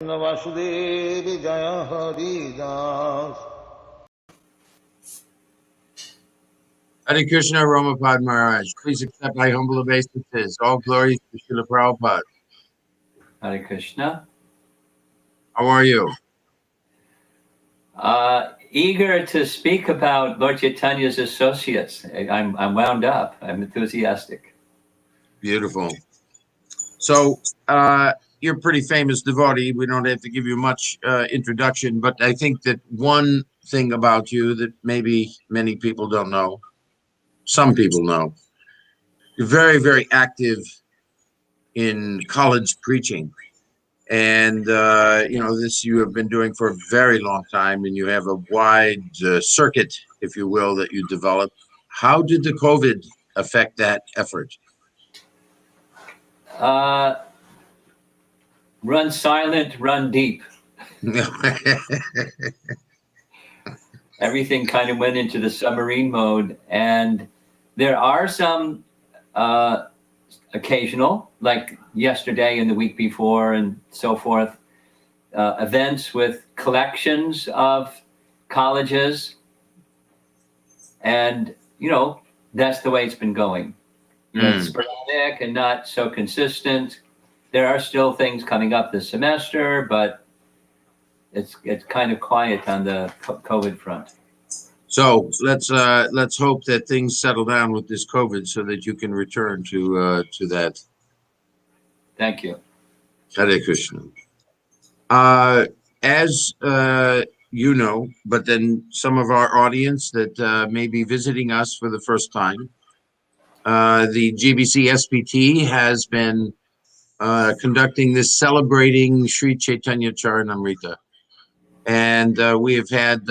Vasudevi Jaya Hari Das. Hare Krishna, Romapada Maharaj. Please accept my humble obeisances. All glories to Srila Prabhupada. Hare Krishna. How are you? Eager to speak about Lord Chaitanya's associates. I'm wound up. I'm enthusiastic. Beautiful. So, you're a pretty famous devotee. We don't have to give you much introduction, but I think that one thing about you that maybe many people don't know, some people know, you're very, very active in college preaching. And, this you have been doing for a very long time, and you have a wide circuit, if you will, that you developed. How did the COVID affect that effort? Run silent, run deep. Everything kind of went into the submarine mode. And there are some occasional, like yesterday and the week before and so forth, events with collections of colleges. And, that's the way it's been going. It's sporadic and not so consistent. There are still things coming up this semester, but it's kind of quiet on the COVID front. So let's hope that things settle down with this COVID so that you can return to that. Thank you. Hare Krishna. As you know, but then some of our audience that may be visiting us for the first time, the GBC SPT has been conducting this celebrating Sri Caitanya-caritāmṛta. And we have had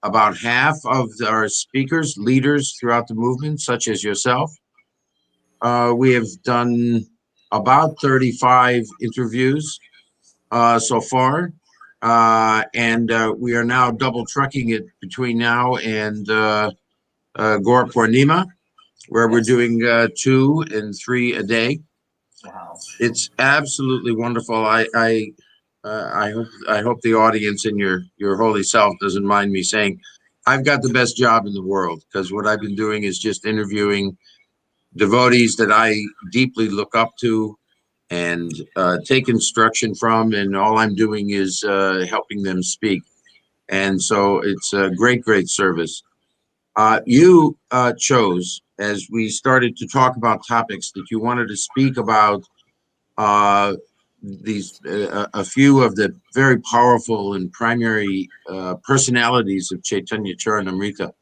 about half of our speakers, leaders throughout the movement, such as yourself. We have done about 35 interviews so far. And we are now double trucking it between now and Gaur Purnima, where we're doing 2 and 3 a day. Wow. It's absolutely wonderful. I hope the audience and your holy self doesn't mind me saying I've got the best job in the world, because what I've been doing is just interviewing devotees that I deeply look up to and take instruction from, and all I'm doing is helping them speak. And so it's a great service. You chose, as we started to talk about topics, that you wanted to speak about these a few of the very powerful and primary personalities of Caitanya-caritāmṛta,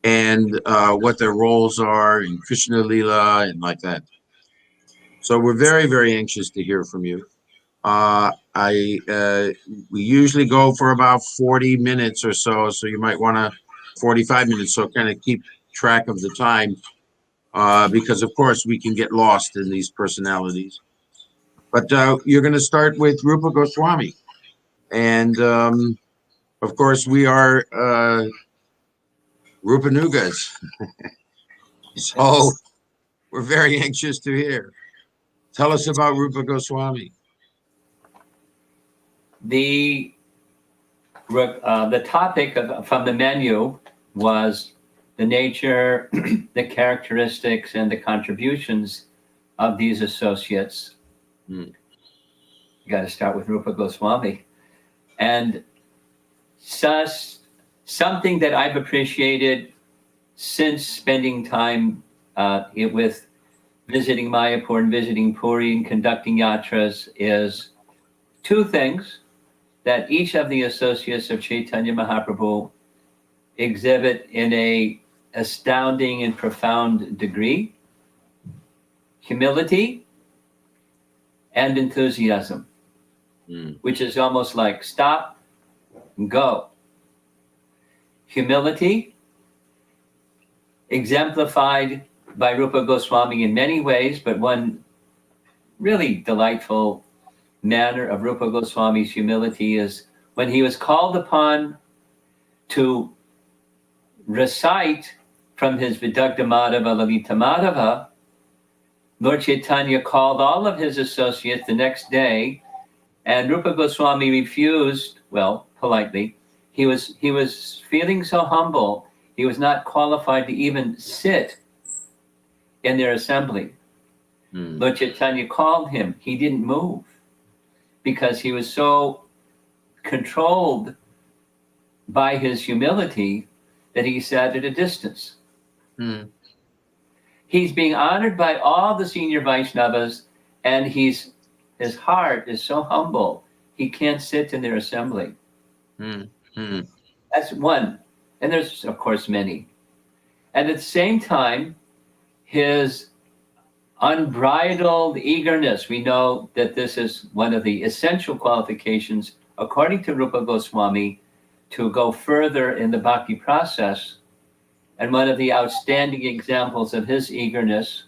and what their roles are in Krishna Lila and like that. So we're very anxious to hear from you. We usually go for about 40 minutes or so you might want to 45 minutes, so kind of keep track of the time, because of course we can get lost in these personalities. But you're going to start with Rupa Goswami, and of course we are Rupanugas. So we're very anxious to hear. Tell us about Rupa Goswami. The topic from the menu was the nature, the characteristics, and the contributions of these associates. You got to start with Rupa Goswami. And something that I've appreciated since spending time with visiting Mayapur and visiting Puri and conducting yatras is 2 things that each of the associates of Chaitanya Mahaprabhu exhibit in a astounding and profound degree: humility and enthusiasm, which is almost like stop and go. Humility, exemplified by Rupa Goswami in many ways, but one really delightful manner of Rupa Goswami's humility is when he was called upon to recite from his Vidagdha Madhava Lalita Madhava, Lord Chaitanya called all of his associates the next day And Rupa Goswami refused, well, politely. He was feeling so humble, he was not qualified to even sit in their assembly. Lord Chaitanya called him. He didn't move because he was so controlled by his humility that he sat at a distance. He's being honored by all the senior Vaishnavas, and his heart is so humble, he can't sit in their assembly. That's one. And there's, of course, many. And at the same time, his unbridled eagerness, we know that this is one of the essential qualifications, according to Rupa Goswami, to go further in the bhakti process. And one of the outstanding examples of his eagerness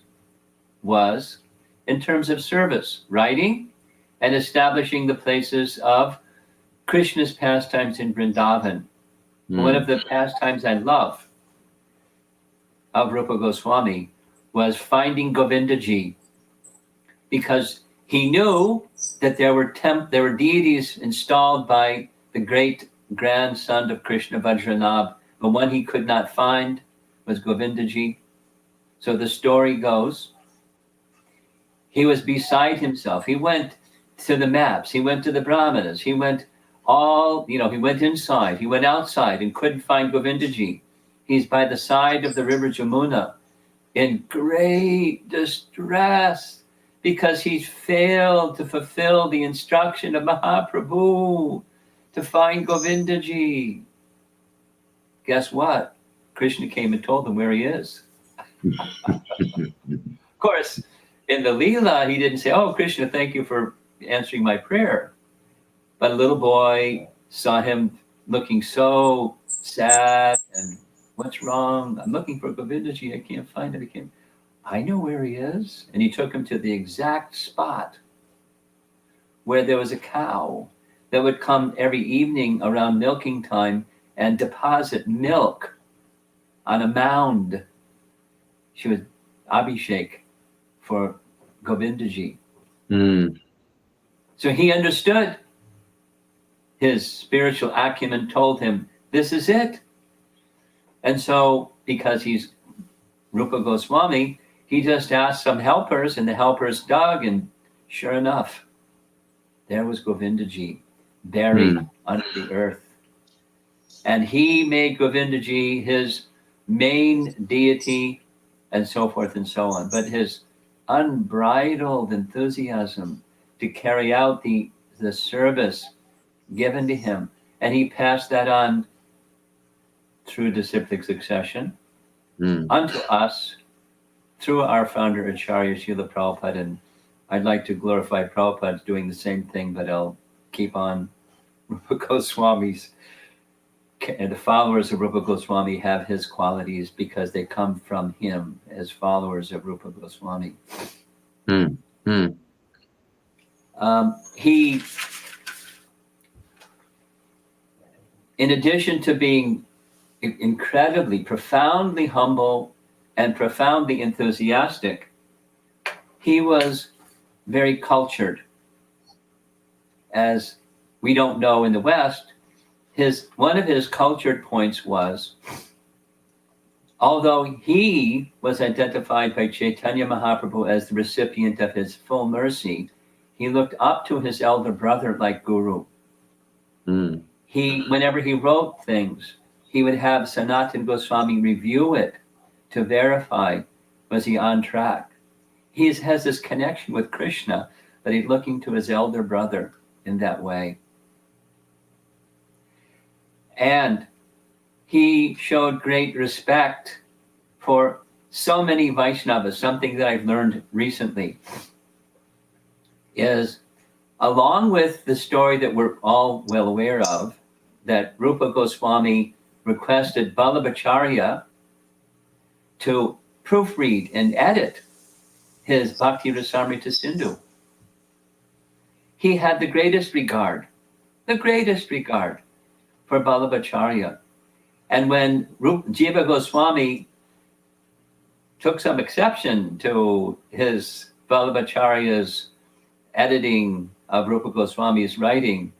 was in terms of service, writing and establishing the places of Krishna's pastimes in Vrindavan. One of the pastimes I love of Rupa Goswami was finding Govindaji, because he knew that there were deities installed by the great grandson of Krishna Vajranabh, but one he could not find was Govindaji. So the story goes, he was beside himself. He went to the maps, he went to the brahmanas, he went he went inside, he went outside and couldn't find Govindaji. He's by the side of the river Jamuna in great distress because he's failed to fulfill the instruction of Mahaprabhu to find Govindaji. Guess what? Krishna came and told him where he is. Of course, in the Lila, he didn't say, "Oh, Krishna, thank you for answering my prayer." But a little boy saw him looking so sad and, "What's wrong? I'm looking for Govindaji. I can't find it. I know where he is." And he took him to the exact spot where there was a cow that would come every evening around milking time and deposit milk on a mound. She was Abhishek for Govindaji. So he understood. His spiritual acumen told him, this is it. And so, because he's Rupa Goswami, he just asked some helpers, and the helpers dug, and sure enough, there was Govindaji buried under the earth. And he made Govindaji his main deity, and so forth and so on. But his unbridled enthusiasm to carry out the service given to him, and he passed that on through disciplic succession unto us through our founder Acharya Srila Prabhupada. And I'd like to glorify Prabhupada doing the same thing, but I'll keep on Rupa Goswami's. The followers of Rupa Goswami have his qualities because they come from him as followers of Rupa Goswami. He, in addition to being incredibly, profoundly humble and profoundly enthusiastic, he was very cultured. As we don't know in the West, one of his cultured points was, although he was identified by Chaitanya Mahaprabhu as the recipient of his full mercy, he looked up to his elder brother like guru. Whenever he wrote things, he would have Sanatana Goswami review it to verify, was he on track? He has this connection with Krishna, but he's looking to his elder brother in that way. And he showed great respect for so many Vaishnavas. Something that I've learned recently is, along with the story that we're all well aware of, that Rupa Goswami requested Vallabhacharya to proofread and edit his Bhakti Rasamrita Sindhu. He had the greatest regard for Vallabhacharya. And when Jiva Goswami took some exception to his Vallabhacharya's editing of Rupa Goswami's writing,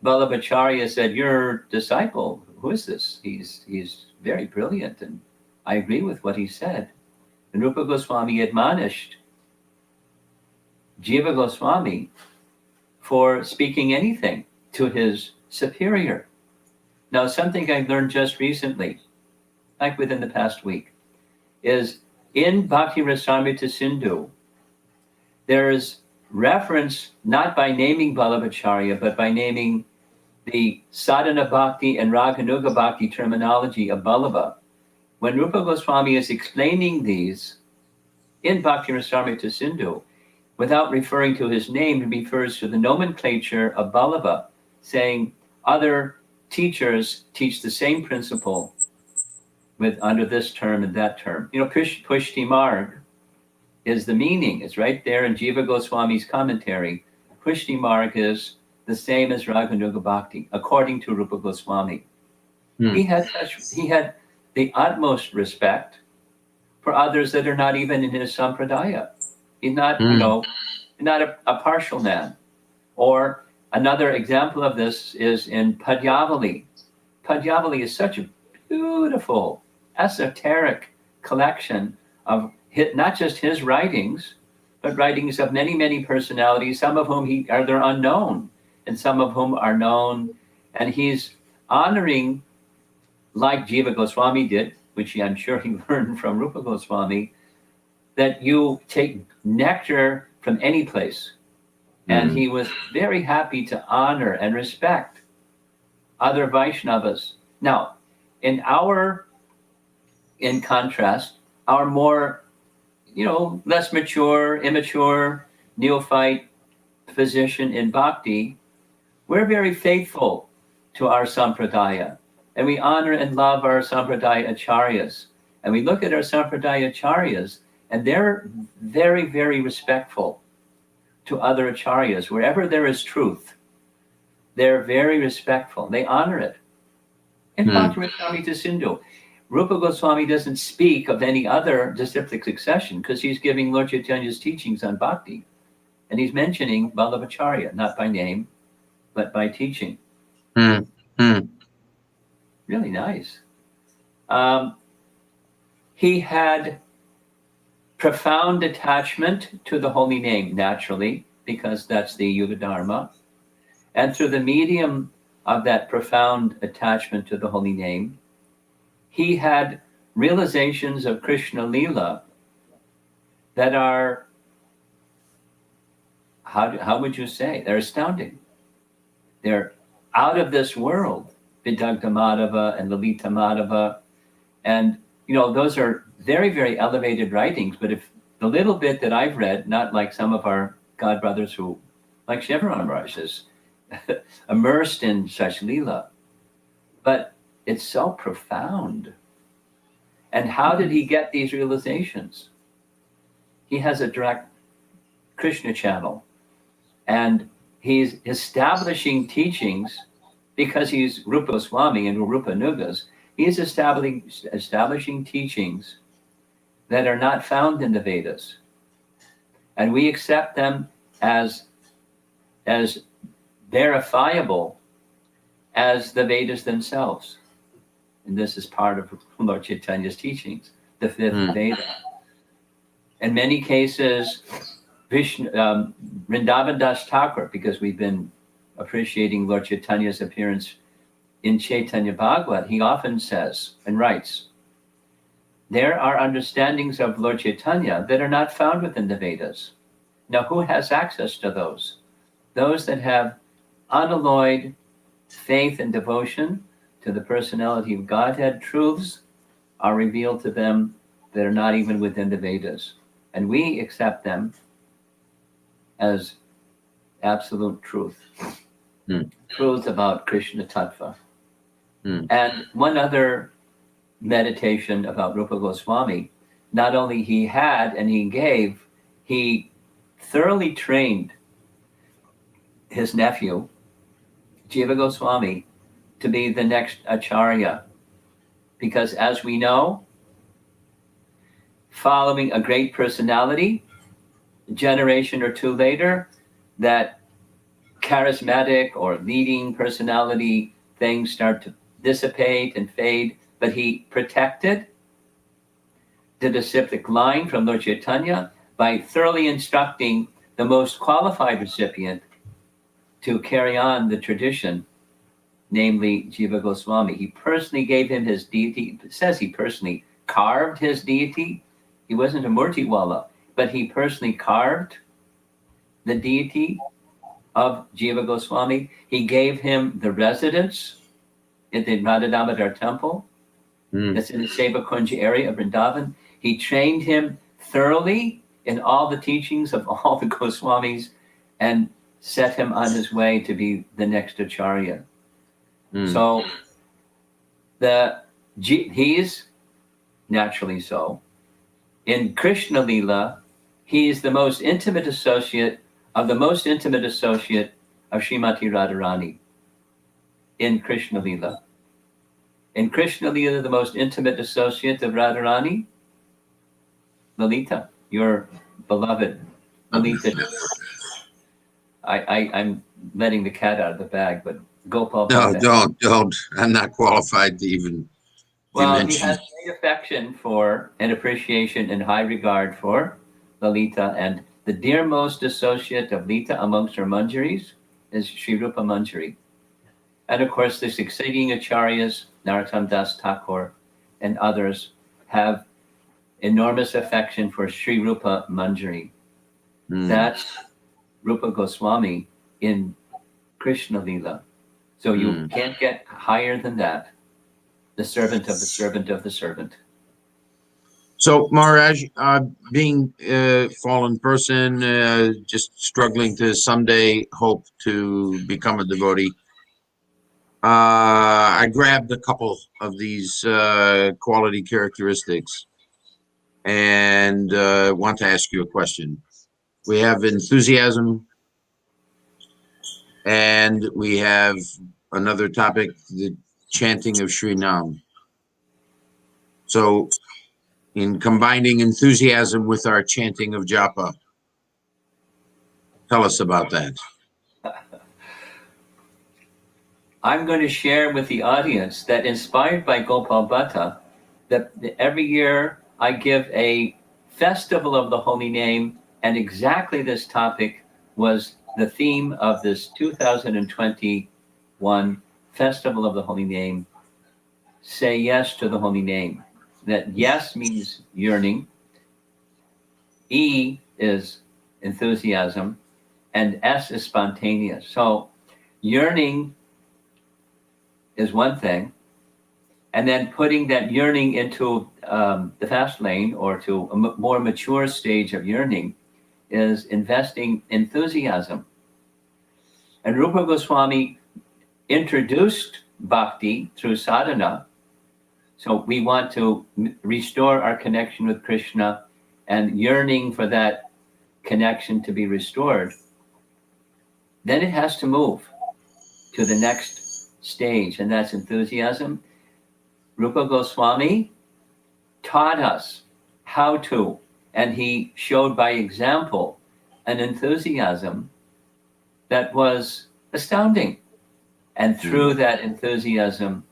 Vallabhacharya said, "Your disciple, who is this? He's very brilliant, and I agree with what he said." And Rupa Goswami admonished Jiva Goswami for speaking anything to his superior. Now, something I learned just recently, like within the past week, is in Bhakti Rasamrita Sindhu, there is reference not by naming Vallabhacharya, but by naming the sadhana bhakti and raganuga bhakti terminology of Vallabha. When Rupa Goswami is explaining these in Bhakti Rasamrita Sindhu, without referring to his name, he refers to the nomenclature of Vallabha, saying other teachers teach the same principle with under this term and that term. You know, Pushti Marg is the meaning. It's right there in Jiva Goswami's commentary. Pushti Marg is the same as Raganuga Bhakti, according to Rupa Goswami. He had the utmost respect for others that are not even in his sampradaya. He's not, not a partial man. Or another example of this is in Padyavali. Padyavali is such a beautiful, esoteric collection of not just his writings, but writings of many, many personalities, some of whom they're unknown, and some of whom are known. And he's honoring, like Jiva Goswami did, which I'm sure he learned from Rupa Goswami, that you take nectar from any place. And he was very happy to honor and respect other Vaishnavas. Now, in contrast, our more, less mature, immature, neophyte position in bhakti, we're very faithful to our sampradaya. And we honor and love our sampradaya acharyas. And we look at our sampradaya acharyas, and they're very, very respectful to other acharyas. Wherever there is truth, they're very respectful. They honor it. In Bhakti Rasamrita Sindhu, Rupa Goswami doesn't speak of any other disciplic succession because he's giving Lord Chaitanya's teachings on bhakti. And he's mentioning Vallabhacharya, not by name, but by teaching. Really nice. He had profound attachment to the holy name, naturally, because that's the Yuga Dharma. And through the medium of that profound attachment to the holy name, he had realizations of Krishna Lila that are, how would you say? They're astounding. They're out of this world. Vidagdha Madhava and Lalita Madhava. And, those are very, very elevated writings. But if the little bit that I've read, not like some of our godbrothers who, like Chevron Maharaj, is immersed in such Leela, but it's so profound. And how did he get these realizations? He has a direct Krishna channel, and he's establishing teachings because he's Rupa Goswami and Rupa Nugas. He's establishing teachings that are not found in the Vedas. And we accept them as verifiable as the Vedas themselves. And this is part of Lord Chaitanya's teachings, the fifth Veda. In many cases, Vrindavan Das Thakur, because we've been appreciating Lord Chaitanya's appearance in Chaitanya Bhagavad, he often says and writes, there are understandings of Lord Chaitanya that are not found within the Vedas. Now, who has access to those? Those that have unalloyed faith and devotion to the personality of Godhead truths are revealed to them that are not even within the Vedas. And we accept them as absolute truth. Truth about Krishna Tattva. And one other meditation about Rupa Goswami, not only he had and he gave, he thoroughly trained his nephew, Jiva Goswami, to be the next Acharya. Because as we know, following a great personality, a generation or two later, that charismatic or leading personality things start to dissipate and fade, but he protected the disciplic line from Lord Chaitanya by thoroughly instructing the most qualified recipient to carry on the tradition, namely Jiva Goswami. He personally gave him his deity. It says he personally carved his deity. He wasn't a Murtiwala, but he personally carved the deity of Jiva Goswami. He gave him the residence in the Radha Damodar temple. That's in the Seva Kunj area of Vrindavan. He trained him thoroughly in all the teachings of all the Goswamis and set him on his way to be the next Acharya. So he's naturally so. In Krishna Lila, he is the most intimate associate of Srimati Radharani. In Krishna Lila. In Krishna Lila, the most intimate associate of Radharani, Lalita, your beloved Lalita. I'm letting the cat out of the bag, but Gopal. No, don't. I'm not qualified to even Well, mention. He has great affection for and appreciation and high regard for Lalita, and the dearmost associate of Lita amongst her manjaris is Sri Rupa Manjari. And of course, the succeeding acharyas, Narottam Das Thakur and others, have enormous affection for Sri Rupa Manjari. That's Rupa Goswami in Krishna Lila. So you can't get higher than that. The servant of the servant of the servant. So, Maharaj, being a fallen person, just struggling to someday hope to become a devotee, I grabbed a couple of these quality characteristics and want to ask you a question. We have enthusiasm, and we have another topic, the chanting of Sri Nam. So, in combining enthusiasm with our chanting of japa, tell us about that. I'm going to share with the audience that, inspired by Gopal Bhatta, that every year I give a festival of the holy name, and exactly this topic was the theme of this 2021 Festival of the Holy Name. Say yes to the holy name. That yes means yearning, E is enthusiasm, and S is spontaneous. So yearning is one thing, and then putting that yearning into the fast lane, or to a more mature stage of yearning, is investing enthusiasm. And Rupa Goswami introduced bhakti through sadhana. So we want to restore our connection with Krishna, and yearning for that connection to be restored. Then it has to move to the next stage, and that's enthusiasm. Rupa Goswami taught us how to, and he showed by example an enthusiasm that was astounding. And through that enthusiasm,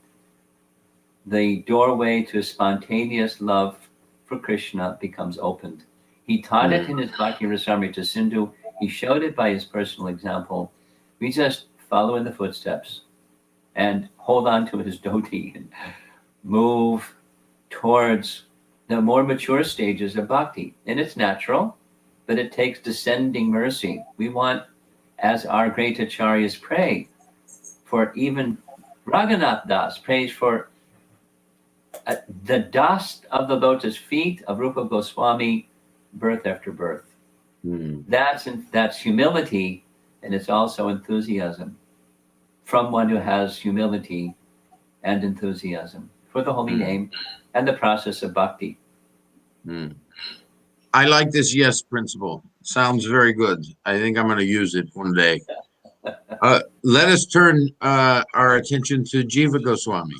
the doorway to spontaneous love for Krishna becomes opened. He taught it in his Bhakti Rasamrita Sindhu. He showed it by his personal example. We just follow in the footsteps and hold on to his dhoti and move towards the more mature stages of bhakti. And it's natural, but it takes descending mercy. We want, as our great acharyas pray, for even Raghunath Das prays for the dust of the lotus feet of Rupa Goswami, birth after birth. That's humility, and it's also enthusiasm from one who has humility and enthusiasm for the holy name and the process of bhakti. I like this yes principle. Sounds very good. I think I'm going to use it one day. Let us turn our attention to Jiva Goswami.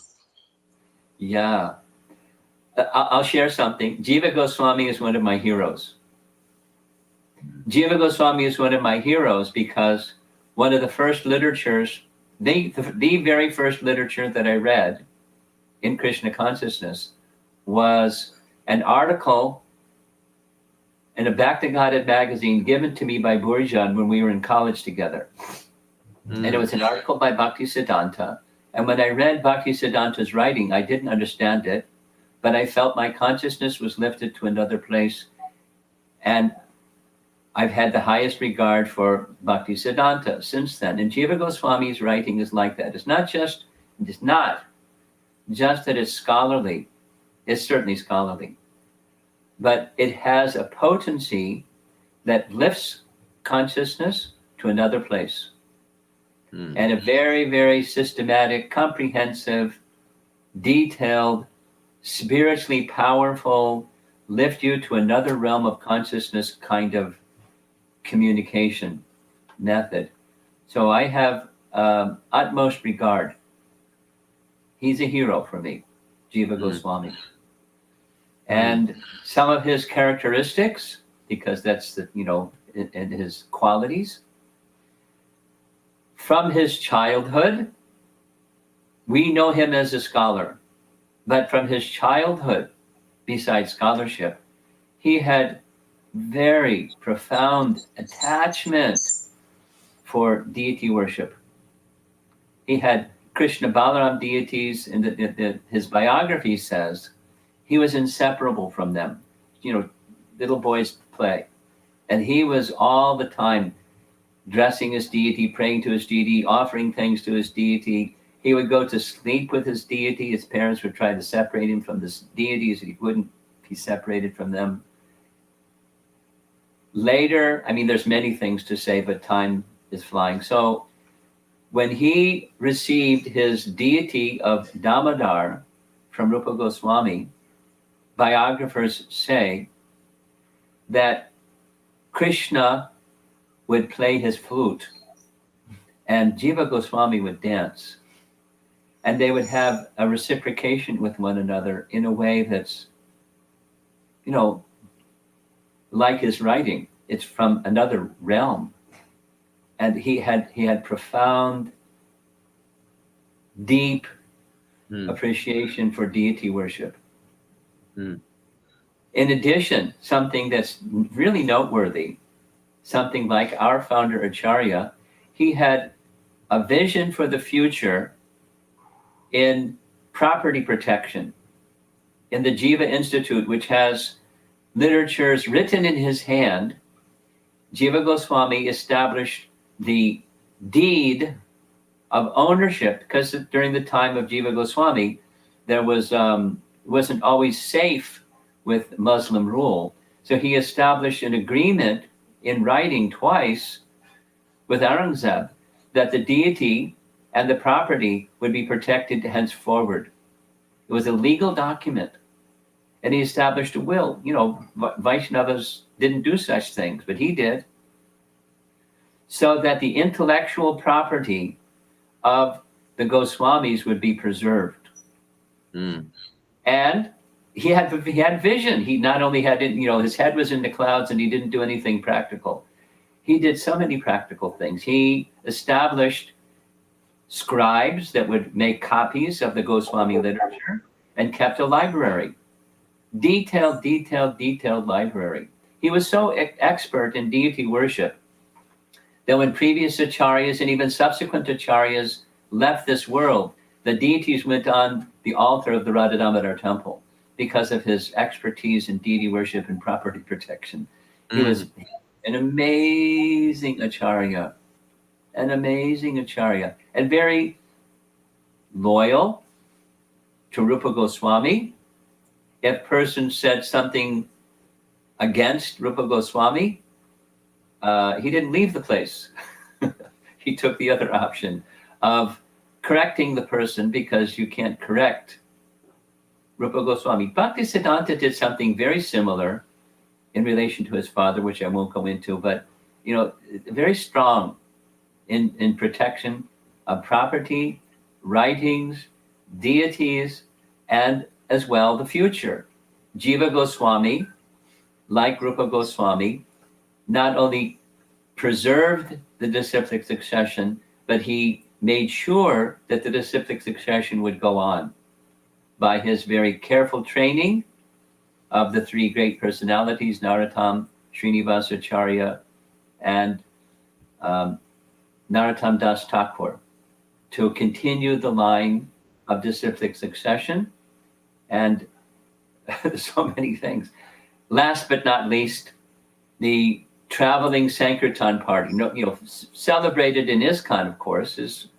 Yeah. I'll share something. Jiva Goswami is one of my heroes. Jiva Goswami is one of my heroes because one of the first literatures, the very first literature that I read in Krishna consciousness was an article in a Back to Godhead magazine given to me by Bhurijana when we were in college together. And it was an article by Bhaktisiddhanta. And when I read Bhaktisiddhanta's writing, I didn't understand it, but I felt my consciousness was lifted to another place. And I've had the highest regard for Bhaktisiddhanta since then. And Jiva Goswami's writing is like that. It's not just that it's scholarly. It's certainly scholarly. But it has a potency that lifts consciousness to another place. And a very, very systematic, comprehensive, detailed, spiritually powerful, lift you to another realm of consciousness kind of communication method. So I have utmost regard. He's a hero for me, Jiva Goswami. And some of his characteristics, because that's the, in his qualities, from his childhood, we know him as a scholar, but from his childhood, besides scholarship, he had very profound attachment for deity worship. He had Krishna Balaram deities, and his biography says he was inseparable from them. Little boys play. And he was all the time dressing his deity, praying to his deity, offering things to his deity. He would go to sleep with his deity. His parents would try to separate him from this deities. He wouldn't be separated from them. Later, there's many things to say, but time is flying. So when he received his deity of Damodar from Rupa Goswami, biographers say that Krishna would play his flute and Jiva Goswami would dance. And they would have a reciprocation with one another in a way that's, like his writing. It's from another realm. And he had profound, deep appreciation for deity worship. In addition, something that's really noteworthy, something like our founder Acharya, he had a vision for the future in property protection. In the Jiva Institute, which has literatures written in his hand, Jiva Goswami established the deed of ownership, because during the time of Jiva Goswami, there wasn't always safe with Muslim rule. So he established an agreement in writing twice with Aurangzeb that the deity and the property would be protected henceforward. It was a legal document. And he established a will. Vaishnavas didn't do such things, but he did. So that the intellectual property of the Goswamis would be preserved. And he had vision. He not only had it, his head was in the clouds and he didn't do anything practical. He did so many practical things. He established scribes that would make copies of the Goswami literature and kept a library. Detailed library. He was so expert in deity worship that when previous acharyas and even subsequent acharyas left this world, the deities went on the altar of the Radha Damodar temple because of his expertise in deity worship and property protection. He was an amazing acharya, and very loyal to Rupa Goswami. If person said something against Rupa Goswami, he didn't leave the place. He took the other option of correcting the person, because you can't correct Rupa Goswami. Bhaktisiddhanta did something very similar in relation to his father, which I won't go into, but very strong in protection of property, writings, deities, and as well the future. Jiva Goswami, like Rupa Goswami, not only preserved the disciplic succession, but he made sure that the disciplic succession would go on by his very careful training of the three great personalities, Narottam, Srinivasacharya, and Narottam Das Thakur, to continue the line of disciplic succession. And so many things. Last but not least, the traveling Sankirtan party, celebrated in ISKCON, of course, is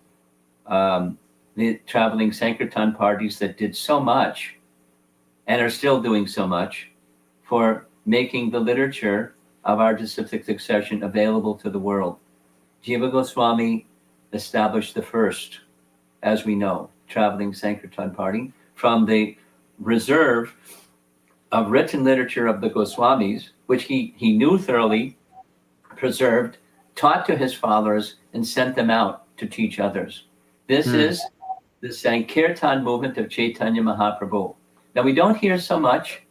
the traveling Sankirtan parties that did so much and are still doing so much for making the literature of our disciplic succession available to the world. Jiva Goswami established the first, as we know, traveling Sankirtan party from the reserve of written literature of the Goswamis, which he knew thoroughly, preserved, taught to his followers, and sent them out to teach others. This is the Sankirtan movement of Chaitanya Mahaprabhu. Now, we don't hear so much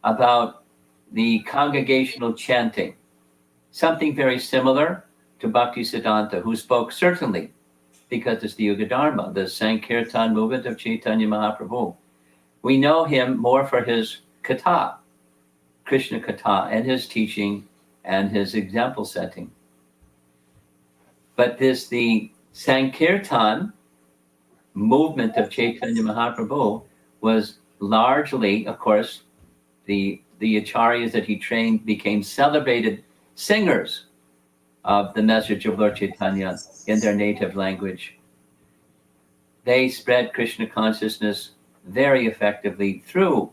about the congregational chanting, something very similar to Bhaktisiddhanta, who spoke certainly, because it's the Yuga Dharma, the Sankirtan movement of Chaitanya Mahaprabhu. We know him more for his kata, Krishna kata, and his teaching and his example setting. But the Sankirtan movement of Chaitanya Mahaprabhu was largely, of course, the acharyas that he trained became celebrated singers of the message of Lord Chaitanya in their native language. They spread Krishna consciousness very effectively through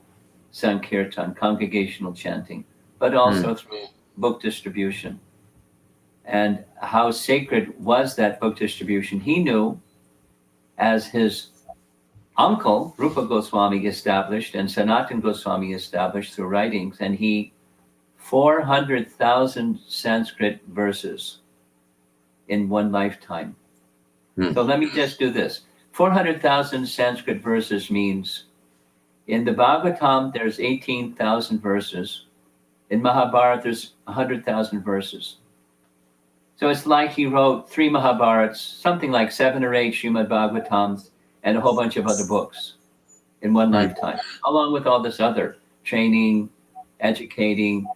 Sankirtan, congregational chanting, but also through book distribution. And how sacred was that book distribution? He knew, as his uncle, Rupa Goswami, established, and Sanatan Goswami established through writings, and 400,000 Sanskrit verses in one lifetime. So let me just do this. 400,000 Sanskrit verses means in the Bhagavatam, there's 18,000 verses. In Mahabharata, there's 100,000 verses. So it's like he wrote 3 Mahabharats, something like 7 or 8 Srimad Bhagavatams, and a whole bunch of other books in one lifetime, along with all this other training, educating,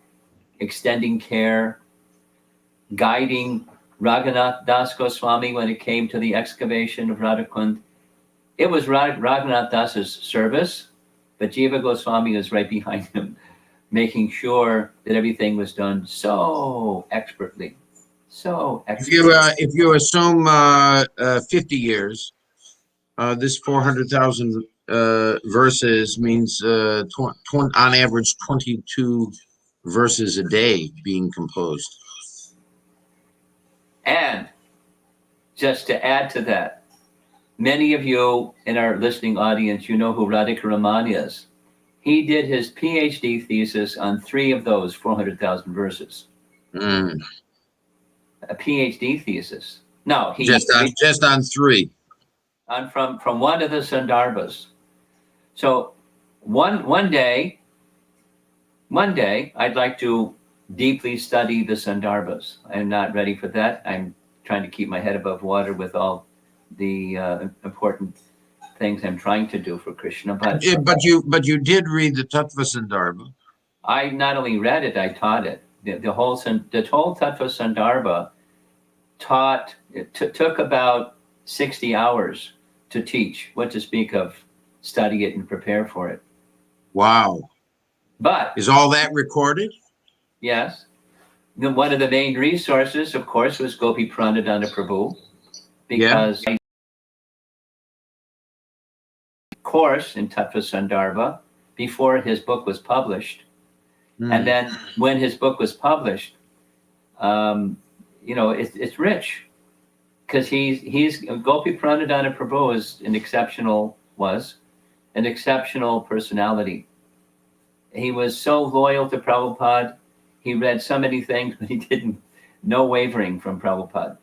extending care, guiding Raghunath Das Goswami when it came to the excavation of Radhakund. It was Raghunath Das's service, but Jiva Goswami was right behind him, making sure that everything was done so expertly. So expertly. If you assume 50 years, this 400,000 verses means on average 22 verses a day being composed. And just to add to that, many of you in our listening audience, you know who Radhika Raman is. He did his PhD thesis on 3 of those 400,000 verses. A PhD thesis. No, he just on 3. From one of the Sandarbhas. So one day, I'd like to deeply study the Sandarbhas. I'm not ready for that. I'm trying to keep my head above water with all the important things I'm trying to do for Krishna. But you did read the Tattva Sandarbha. I not only read it, I taught it. The whole Tattva Sandarbha took about 60 hours to teach, what to speak of study it and prepare for it. Wow. But is all that recorded? Yes. One of the main resources, of course, was Gopi Pranadana Prabhu, because course in Tattva Sandarbha before his book was published. And then when his book was published, it's rich. Because he's Gopi Pranadana Prabhu was an exceptional personality. He was so loyal to Prabhupada. He read so many things, but he didn't, no wavering from Prabhupada.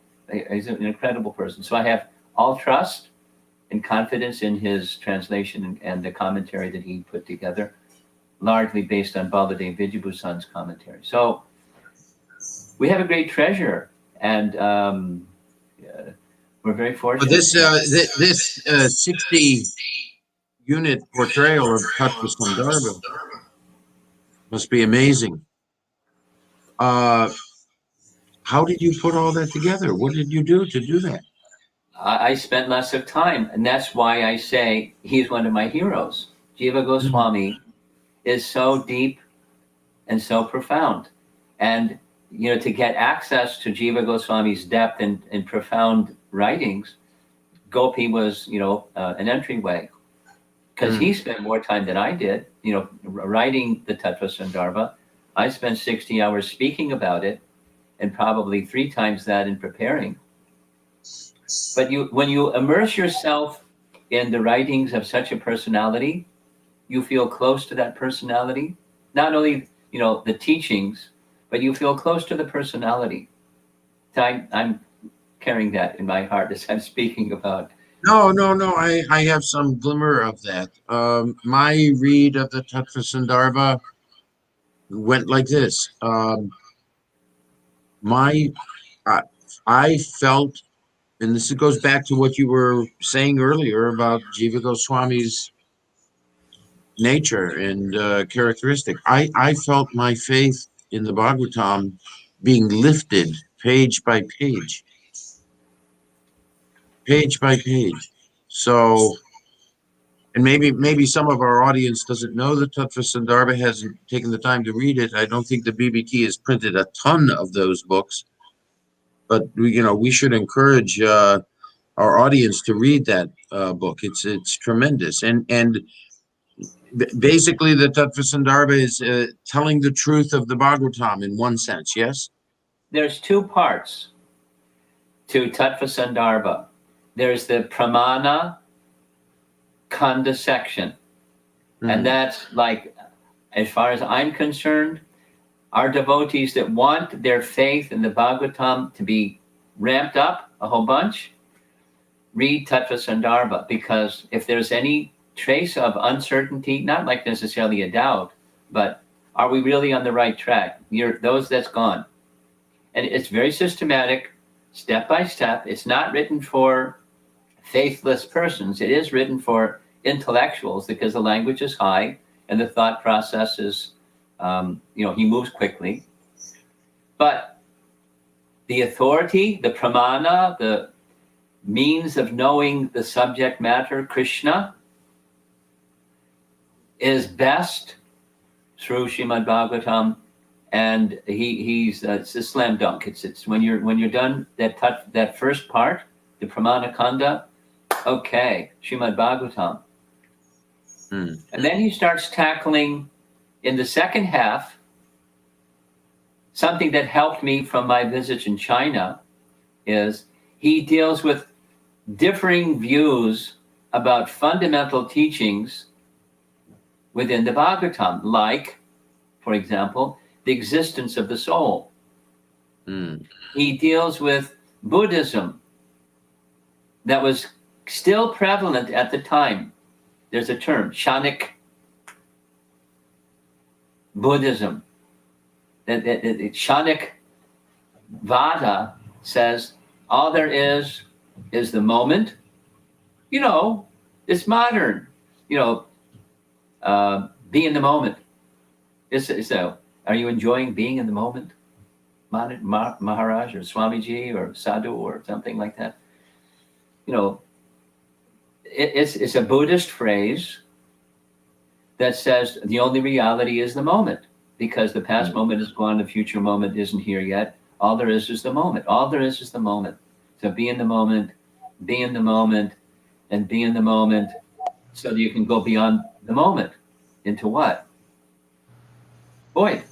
He's an incredible person. So I have all trust and confidence in his translation and the commentary that he put together, largely based on Baladev Vijayabhushan's commentary. So we have a great treasure. And we're very fortunate. But this 60-unit portrayal of Tattva Sandarbha must be amazing. How did you put all that together? What did you do to do that? I spent lots of time, and that's why I say he's one of my heroes. Jiva Goswami is so deep and so profound. And, to get access to Jiva Goswami's depth and profound writings, Gopi was, an entryway. Because he spent more time than I did, writing the Tattva Sandarbha. I spent 60 hours speaking about it, and probably 3 times that in preparing. But when you immerse yourself in the writings of such a personality, you feel close to that personality. Not only, the teachings, but you feel close to the personality. So I'm carrying that in my heart as I'm speaking about. No. I have some glimmer of that. My read of the Tattva Sandarbha went like this. I felt, and this goes back to what you were saying earlier about Jiva Goswami's nature and characteristic. I felt my faith in the Bhagavatam being lifted page by page. Page by page. So, and maybe some of our audience doesn't know the Tattva Sandarbha, hasn't taken the time to read it. I don't think the BBT has printed a ton of those books, but we should encourage our audience to read that book. It's tremendous, and basically the Tattva Sandarbha is telling the truth of the Bhagavatam in one sense. Yes, there's 2 parts to Tattva Sandarbha. There's the Pramana Kanda section. And that's like, as far as I'm concerned, our devotees that want their faith in the Bhagavatam to be ramped up a whole bunch, read Tattva Sandarbha, because if there's any trace of uncertainty, not like necessarily a doubt, but are we really on the right track? That's gone. And it's very systematic, step by step. It's not written for faithless persons. It is written for intellectuals, because the language is high and the thought process is, he moves quickly. But the authority, the pramana, the means of knowing the subject matter, Krishna, is best through Srimad Bhagavatam, and it's a slam dunk. It's when you're done that first part, the pramana kanda, okay, Srimad Bhagavatam. And then he starts tackling in the second half something that helped me from my visits in China. Is he deals with differing views about fundamental teachings within the Bhagavatam, like, for example, the existence of the soul. He deals with Buddhism that was still prevalent at the time. There's a term, Kshanik Buddhism. That Kshanik Vada says all there is the moment. It's modern. Be in the moment. Are you enjoying being in the moment? Maharaj or Swamiji or Sadhu or something like that. It's a Buddhist phrase that says the only reality is the moment, because the past moment is gone, the future moment isn't here yet. All there is the moment. All there is the moment. So be in the moment, and be in the moment, so that you can go beyond the moment into what? Void.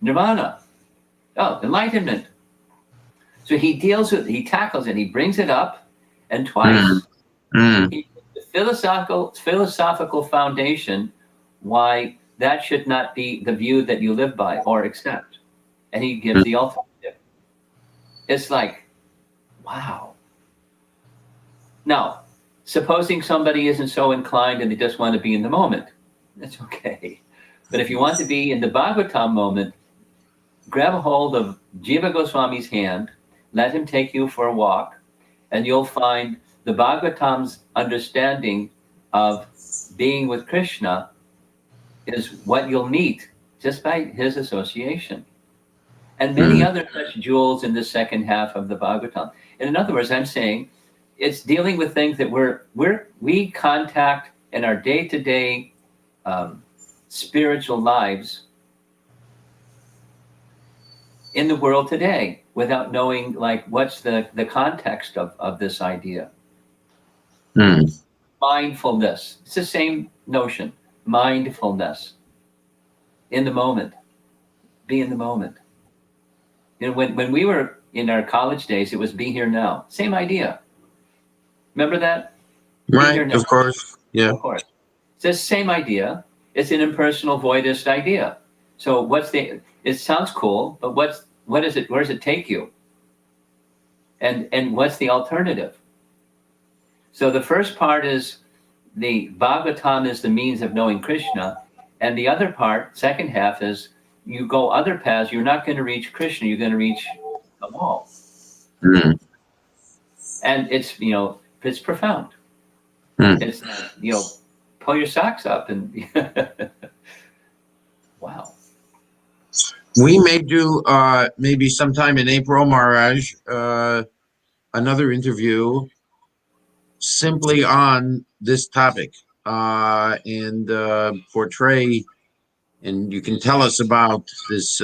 Nirvana. Enlightenment. So he tackles it, he brings it up, and twice. The philosophical foundation why that should not be the view that you live by or accept. And he gives the alternative. It's like, wow. Now, supposing somebody isn't so inclined and they just want to be in the moment, that's okay. But if you want to be in the Bhagavatam moment, grab a hold of Jiva Goswami's hand, let him take you for a walk, and you'll find the Bhagavatam's understanding of being with Krishna is what you'll meet just by his association. And many other such jewels in the second half of the Bhagavatam. And in other words, I'm saying it's dealing with things that we contact in our day-to-day spiritual lives in the world today without knowing like what's the context of this idea. Mindfulness. It's the same notion. Mindfulness. In the moment. Be in the moment. You know, when we were in our college days, it was be here now. Same idea. Remember that? Right, of course. Yeah. Of course. It's the same idea. It's an impersonal voidist idea. So it sounds cool, but where does it take you? And what's the alternative? So the first part is the Bhagavatam is the means of knowing Krishna. And the other part, second half, is you go other paths, you're not going to reach Krishna, you're going to reach the wall. And it's, it's profound. It's, pull your socks up and wow. We may do maybe sometime in April, Maharaj, another interview simply on this topic and portray, and you can tell us about this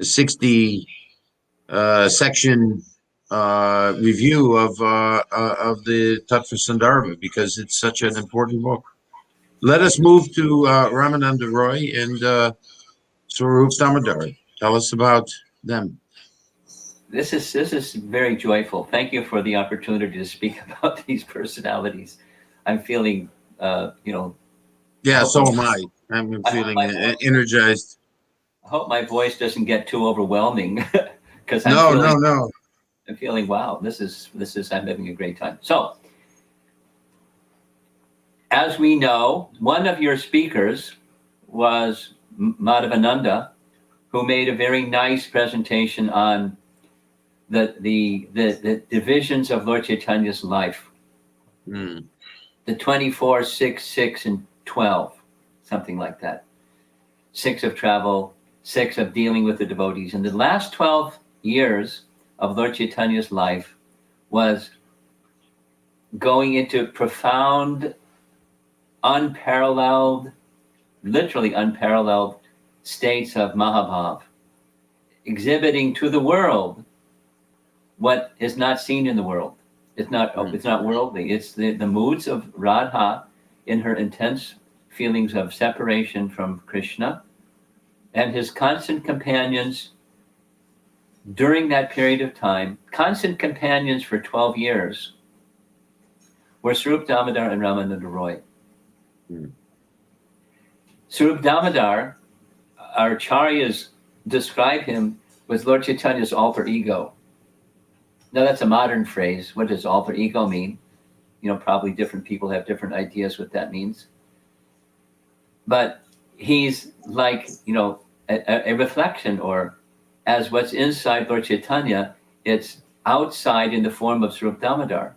60 section review of the Tattva Sandarbha, because it's such an important book. Let us move to Ramananda Roy and Swarup Damodar. Tell us about them. This is very joyful. Thank you for the opportunity to speak about these personalities. I'm feeling, Yeah, so am I. I'm feeling energized. I hope my voice doesn't get too overwhelming because No. I'm feeling, wow, this is I'm having a great time. So, as we know, one of your speakers was Madhavananda, who made a very nice presentation on the divisions of Lord Chaitanya's life. The 24, 6, 6, and 12, something like that. 6 of travel, 6 of dealing with the devotees. And the last 12 years of Lord Chaitanya's life was going into profound, unparalleled, literally unparalleled states of Mahabhav, exhibiting to the world what is not seen in the world. It's not worldly. It's the moods of Radha in her intense feelings of separation from Krishna, and his constant companions during that period of time, constant companions for 12 years, were Swarup Damodar and Ramananda Roy. Swarup Damodar, our acharyas describe him with Lord Chaitanya's alter ego. Now that's a modern phrase. What does alter ego mean? Probably different people have different ideas what that means. But he's like, a reflection, or as what's inside Lord Chaitanya, it's outside in the form of Swarup Damodar.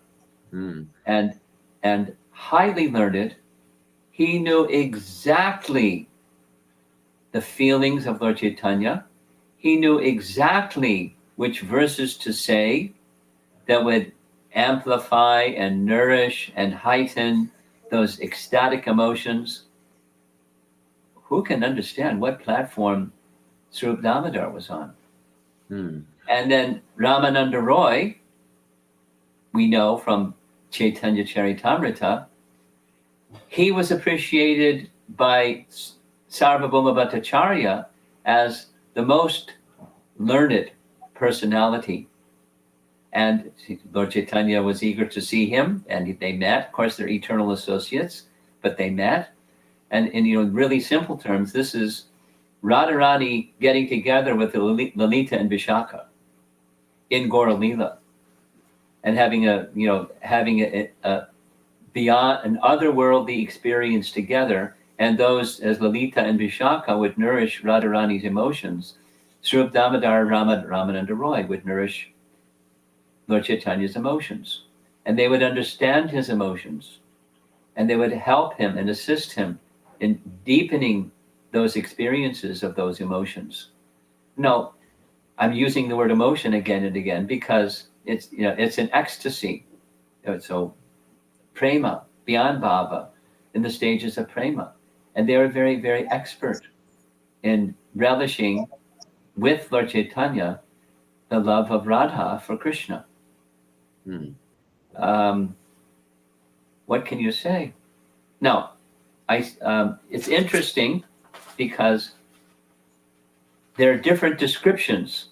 And highly learned, he knew exactly the feelings of Lord Chaitanya. He knew exactly which verses to say that would amplify and nourish and heighten those ecstatic emotions. Who can understand what platform Swarup Damodar was on? And then Ramananda Roy, we know from Caitanya-caritāmṛta, he was appreciated by Sarvabhauma Bhattacharya as the most learned personality. And Lord Chaitanya was eager to see him, and they met. Of course, they're eternal associates, but they met. And in really simple terms, this is Radharani getting together with Lalita and Vishaka in Gaura Lila, and having a beyond an otherworldly experience together. And those, as Lalita and Vishaka, would nourish Radharani's emotions. Srila Damodar and Ramananda Roy would nourish Lord Chaitanya's emotions, and they would understand his emotions, and they would help him and assist him in deepening those experiences of those emotions. No, I'm using the word emotion again and again because it's an ecstasy. So prema, beyond bhava, in the stages of prema. And they are very, very expert in relishing with Lord Chaitanya the love of Radha for Krishna. What can you say? Now, it's interesting because there are different descriptions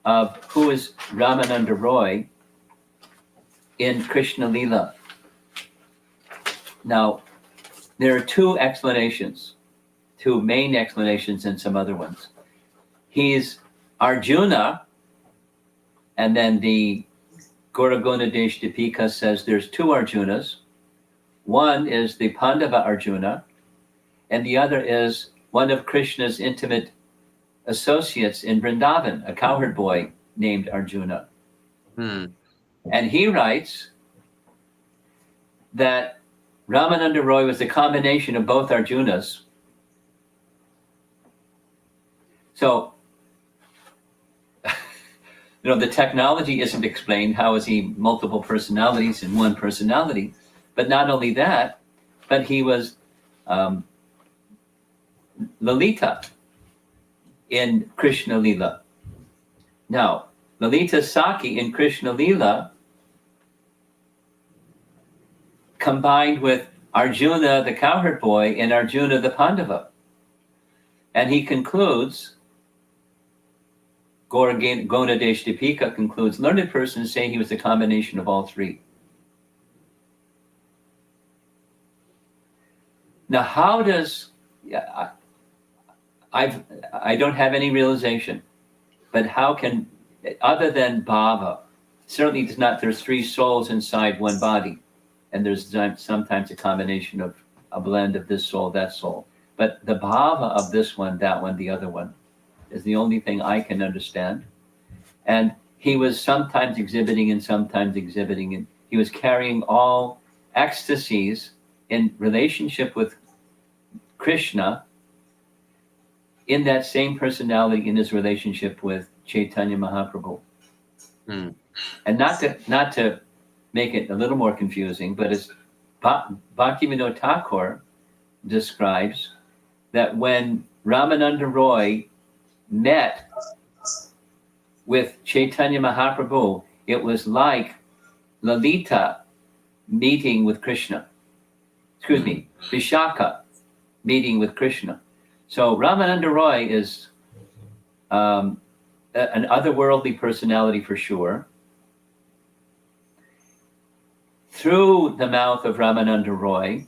of who is Ramananda Roy in Krishna Lila. Now, there are two main explanations and some other ones. He's Arjuna, and then the Gauraguna Deshdipika says there's two Arjunas. One is the Pandava Arjuna, and the other is one of Krishna's intimate associates in Vrindavan, a cowherd boy named Arjuna. And he writes that Ramananda Roy was a combination of both Arjunas. So, the technology isn't explained. How is he multiple personalities in one personality? But not only that, but he was Lalita in Krishna Lila. Now, Lalita Saki in Krishna Lila combined with Arjuna the cowherd boy and Arjuna the Pandava. And he concludes, Gauraguna Deshdipika concludes, learned persons say he was a combination of all three. Now, how does, I don't have any realization, but how can, other than bhava, certainly it's not, there's three souls inside one body, and there's sometimes a combination of a blend of this soul, that soul. But the bhava of this one, that one, the other one, is the only thing I can understand. And he was sometimes exhibiting and sometimes exhibiting, and he was carrying all ecstasies in relationship with Krishna in that same personality in his relationship with Chaitanya Mahaprabhu. And not to make it a little more confusing, but as Bhaktivinoda Thakur describes, that when Ramananda Roy met with Chaitanya Mahaprabhu, it was like Lalita meeting with Krishna. Vishaka meeting with Krishna. So Ramananda Roy is an otherworldly personality for sure. Through the mouth of Ramananda Roy,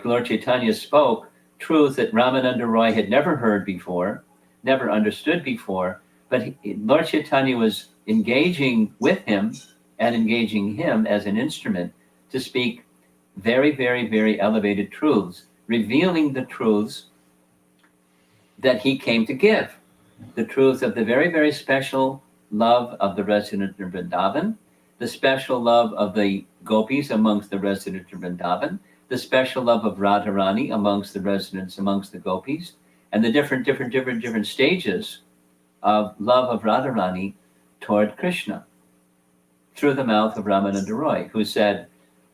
Lord Chaitanya spoke truth that Ramananda Roy had never heard before, never understood before, but Lord Chaitanya was engaging with him and engaging him as an instrument to speak very, very, very elevated truths, revealing the truths that he came to give, the truths of the very, very special love of the resident of Vrindavan, the special love of the gopis amongst the residents of Vrindavan, the special love of Radharani amongst the residents, amongst the gopis, and the different stages of love of Radharani toward Krishna through the mouth of Ramananda Roy, who said,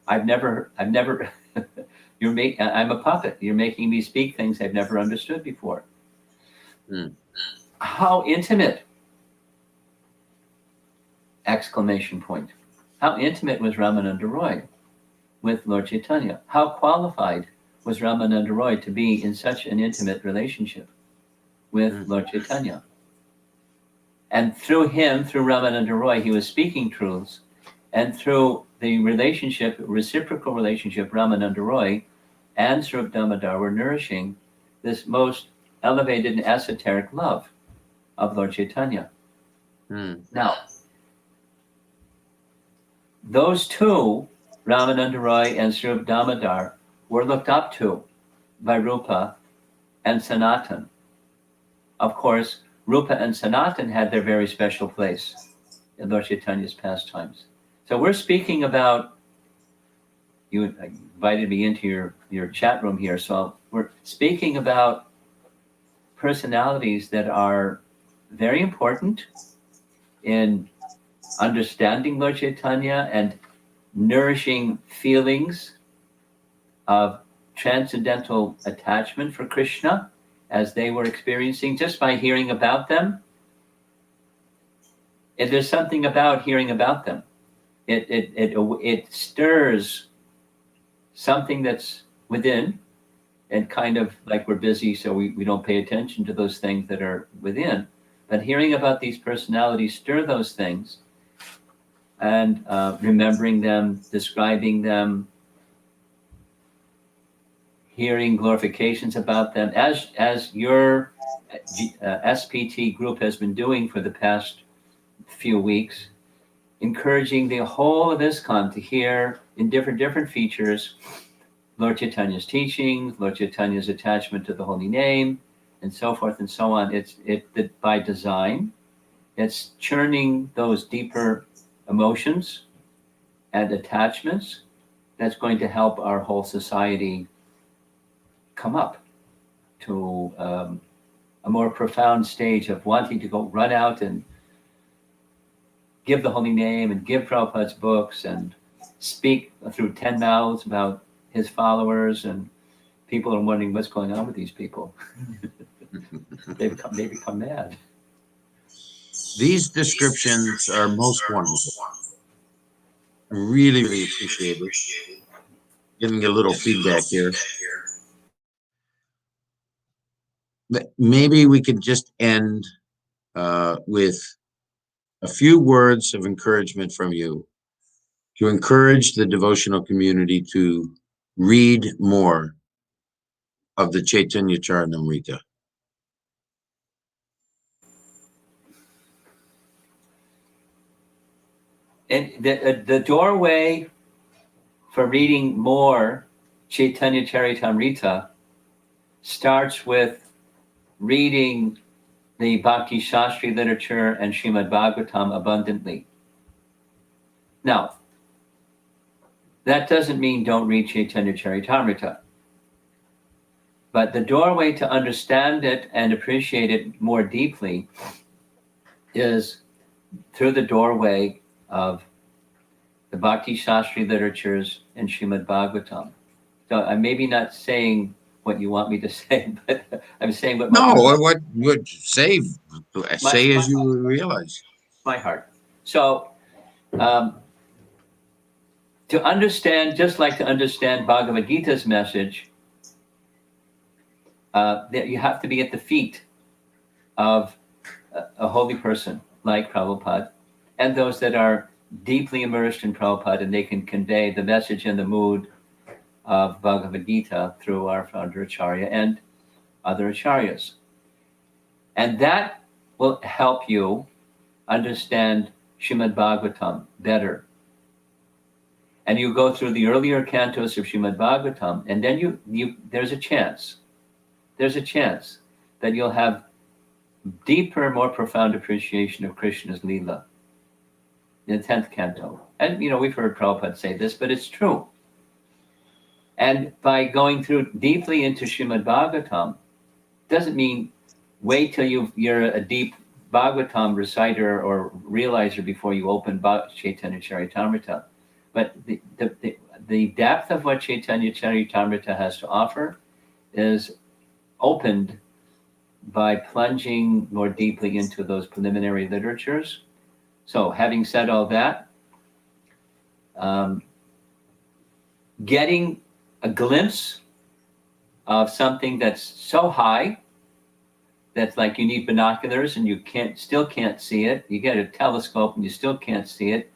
I'm a puppet. You're making me speak things I've never understood before. How intimate! Exclamation point. How intimate was Ramananda Roy with Lord Chaitanya? How qualified was Ramananda Roy to be in such an intimate relationship with Lord Chaitanya? And through him, through Ramananda Roy, he was speaking truths, and through the reciprocal relationship, Ramananda Roy and Srila Damodar were nourishing this most elevated and esoteric love of Lord Chaitanya. Now, those two, Ramananda Roy and Srila Damodar, were looked up to by Rupa and Sanatan. of course, Rupa and Sanatan had their very special place in Lord Chaitanya's pastimes. So we're speaking about, you invited me into your chat room here, so we're speaking about personalities that are very important in understanding Lord Chaitanya and nourishing feelings of transcendental attachment for Krishna as they were experiencing just by hearing about them. And there's something about hearing about them. It stirs something that's within, and kind of like we're busy, so we don't pay attention to those things that are within. But hearing about these personalities stir those things, and remembering them, describing them, hearing glorifications about them, as your SPT group has been doing for the past few weeks, encouraging the whole of ISKCON to hear in different features Lord Chaitanya's teachings, Lord Chaitanya's attachment to the holy name, and so forth and so on. It's by design. It's churning those deeper emotions and attachments that's going to help our whole society come up to a more profound stage of wanting to go run out and give the holy name and give Prabhupada's books and speak through 10 mouths about his followers, and people are wondering what's going on with these people. they become mad. These descriptions are most wonderful. I really appreciate it. Getting a little feedback here. But maybe we could just end with a few words of encouragement from you to encourage the devotional community to read more of the Caitanya-caritāmṛta. And the doorway for reading more Caitanya-caritāmṛta starts with reading the Bhakti Shastri literature and Srimad Bhagavatam abundantly. Now, that doesn't mean don't read Caitanya-caritāmṛta. But the doorway to understand it and appreciate it more deeply is through the doorway of the Bhakti Shastri literatures and Srimad Bhagavatam. So I'm maybe not saying what you want me to say, but I'm saying what what would say as you realize. My heart. So to understand, just like to understand Bhagavad Gita's message, that you have to be at the feet of a holy person like Prabhupada, and those that are deeply immersed in Prabhupada, and they can convey the message and the mood of Bhagavad Gita through our founder Acharya and other Acharyas. And that will help you understand Srimad Bhagavatam better. And you go through the earlier cantos of Srimad Bhagavatam, and then there's a chance that you'll have deeper, more profound appreciation of Krishna's Lila in the 10th canto. And, we've heard Prabhupada say this, but it's true. And by going through deeply into Srimad Bhagavatam, doesn't mean wait till you're a deep Bhagavatam reciter or realizer before you open Caitanya-caritāmṛta. But the depth of what Caitanya-caritāmṛta has to offer is opened by plunging more deeply into those preliminary literatures. So having said all that, getting a glimpse of something that's so high that's like you need binoculars and you still can't see it. You get a telescope and you still can't see it.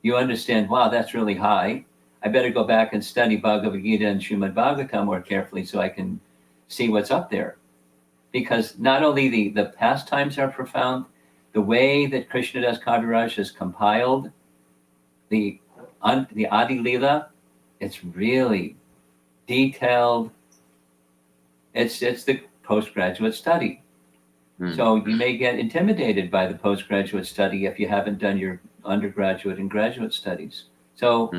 You understand, wow, that's really high. I better go back and study Bhagavad Gita and Srimad Bhagavatam more carefully so I can see what's up there. Because not only the pastimes are profound, the way that Krishnadas Kaviraj has compiled the Adi Lila, it's really detailed. It's the postgraduate study. So you may get intimidated by the postgraduate study if you haven't done your undergraduate and graduate studies. So,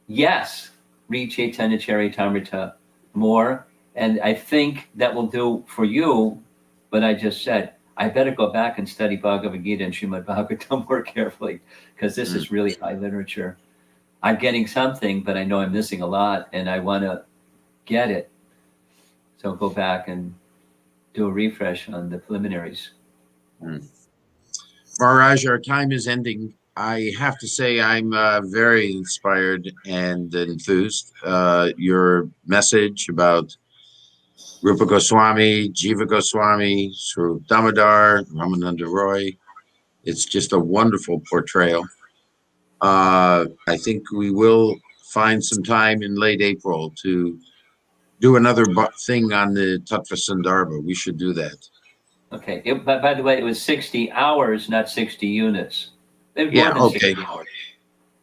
yes, read Caitanya-caritāmṛta more. And I think that will do for you what I just said. I better go back and study Bhagavad Gita and Srimad Bhagavatam more carefully, because this is really high literature. I'm getting something, but I know I'm missing a lot, and I want to get it. So go back and do a refresh on the preliminaries. Maharaj, our time is ending. I have to say I'm very inspired and enthused. Your message about Rupa Goswami, Jiva Goswami, Swarup Damodar, Ramananda Roy, it's just a wonderful portrayal. I think we will find some time in late April to do another thing on the Tattva Sandarbha. We should do that. Okay. But by the way, it was 60 hours, not 60 units. It was Yeah, more than okay. 60 hours.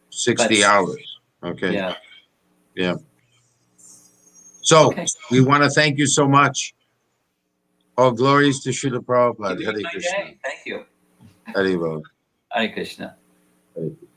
60 hours. Okay. Yeah. Yeah. So Okay. we want to thank you so much. All glories to Srila Prabhupada. You made Hare my Krishna. day. Thank you. Hare Bol. Hare Krishna. Hare Krishna.